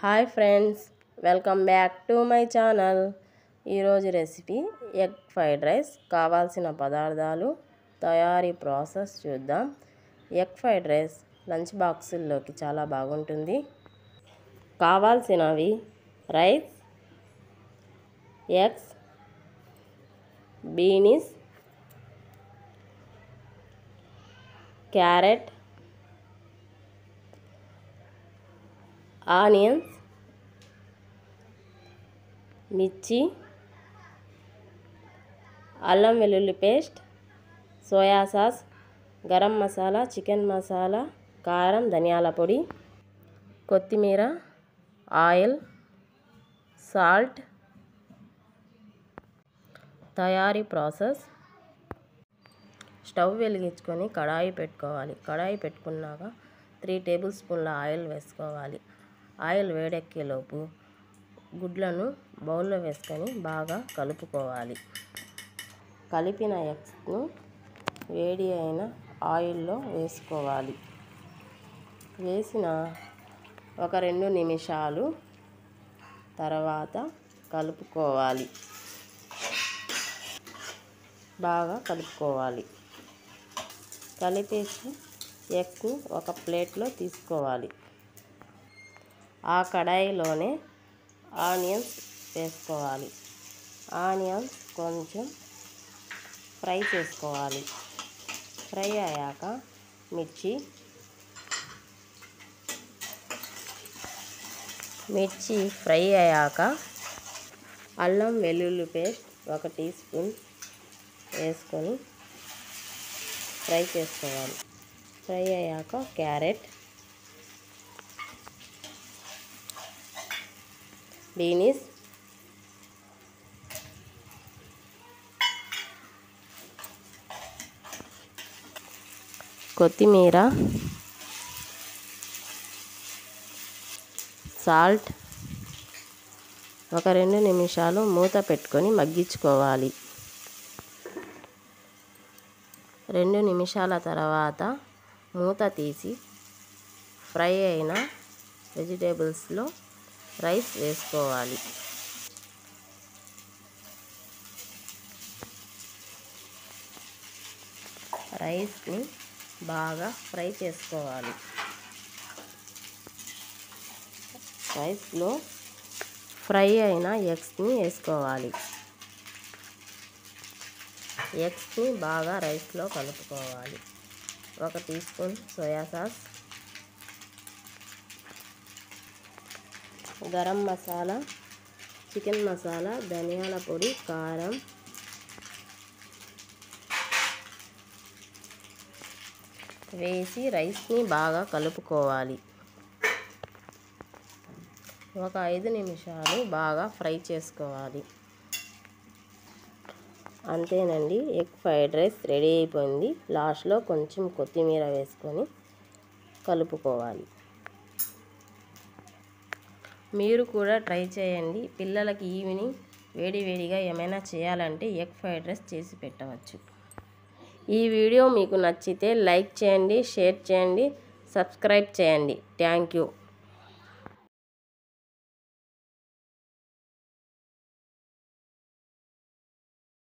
Hi friends, welcome back to my channel. ఈరోజు recipe egg fried rice. కావాల్సిన పదార్థాలు, తయారీ ప్రాసెస్ చూద్దాం. ఎగ్ ఫ్రైడ్ రైస్ లంచ్ బాక్సుల్లోకి చాలా బాగుంటుంది. కావాల్సినవి rice, eggs, beans, carrot, onions, మిర్చి, అల్లం వెల్లుల్లి paste, soya sauce, garam masala, chicken masala, కారం, ధనియాల పొడి, కొత్తిమీర, ఆయిల్, సాల్ట్. తయారీ ప్రాసెస్: స్టవ్ వెలిగించుకొని కడాయి పెట్టుకోవాలి. కడాయి పెట్టుకున్నాక 3 టేబుల్ స్పూన్ల ఆయిల్ వేసుకోవాలి. ఆయిల్ వేడెక్కేలోపు గుడ్లను బౌల్లో వేసుకొని బాగా కలుపుకోవాలి. కలిపిన ఎగ్స్ను వేడి అయిన ఆయిల్లో వేసుకోవాలి. వేసిన ఒక 2 నిమిషాలు తర్వాత కలుపుకోవాలి. బాగా కలుపుకోవాలి. కలిపేసి ఎగ్స్ని ఒక ప్లేట్లో తీసుకోవాలి. ఆ కడాయిలోనే ఆనియన్స్ వేసుకోవాలి. ఆనియన్స్ కొంచెం ఫ్రై చేసుకోవాలి. ఫ్రై అయ్యాక మిర్చి ఫ్రై అయ్యాక అల్లం వెల్లుల్లి పేస్ట్ 1 టీ స్పూన్ వేసుకొని ఫ్రై చేసుకోవాలి. ఫ్రై అయ్యాక క్యారెట్, బీనీస్, కొత్తిమీర, సాల్ట్. ఒక 2 నిమిషాలు మూత పెట్టుకొని మగ్గించుకోవాలి. 2 నిమిషాల తర్వాత మూత తీసి ఫ్రై అయిన వెజిటేబుల్స్లో రైస్ వేసుకోవాలి. రైస్ని బాగా ఫ్రై చేసుకోవాలి. రైస్లో ఫ్రై అయిన ఎగ్స్ని వేసుకోవాలి. ఎగ్స్ని బాగా రైస్లో కలుపుకోవాలి. 1 teaspoon soya sauce, garam masala, chicken masala, ధనియాల పొడి, కారం, వేసి రైస్ని బాగా కలుపుకోవాలి. ఒక 5 నిమిషాలు బాగా ఫ్రై చేసుకోవాలి. అంతేనండి, ఎగ్ ఫ్రైడ్ రైస్ రెడీ అయిపోయింది. లాస్ట్లో కొంచెం కొత్తిమీర వేసుకొని కలుపుకోవాలి. మీరు కూడా ట్రై చేయండి. పిల్లలకి ఈవినింగ్ వేడివేడిగా ఏమైనా చేయాలంటే ఎగ్ ఫ్రైడ్ రైస్ చేసి పెట్టవచ్చు. ఈ వీడియో మీకు నచ్చితే లైక్ చేయండి, షేర్ చేయండి, సబ్స్క్రైబ్ చేయండి. Thank you.